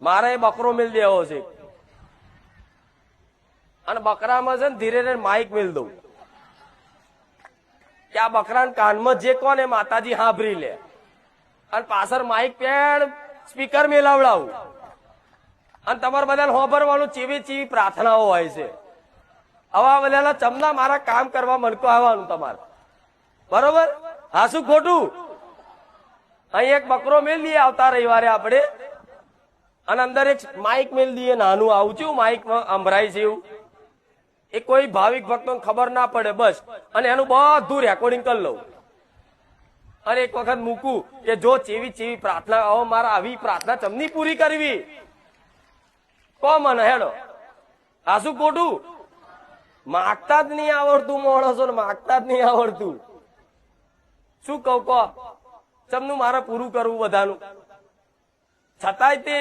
મારે એ બકરો મેલ દેવો છે અને બકરામાં છે ને ધીરે ધીરે માઇક મેલ દઉં કે આ બકરાના કાનમાં જે કોને માતાજી સાંભળી લે અને પાછળ માઇક પેડ સ્પીકર મેલાવડાવું અને તમારે બધાને હોભરવાનું ચીવી ચીવી પ્રાર્થનાઓ હોય છે. આવા બધા ચમના મારા કામ કરવા મનકો આવવાનું તમારે, બરોબર? હા શું ખોટું? અહીં એક બકરો મેલ દઈએ આવતા રવિવારે આપણે, અને અંદર એક માઇક મેલ દઈએ નાનું આવું છું, માઇક સંભળાય છે એવું, એ કોઈ ભાવિક ભક્તો ખબર ના પડે બસ, અને એનું બધું રેકોર્ડિંગ કરી લઉં અને એક વખત મૂકું કે જો ચેવી ચેવી પ્રાર્થના, હવે મારા આવી પ્રાર્થના ચમની પૂરી કરવી કો મને હેડો. આ શું ખોટું? માગતા જ નહીં આવડતું માણસો ને, માગતા જ નહીં આવડતું. શું કહું કહો, ચમનું મારે પૂરું કરવું બધાનું, છતાંય તે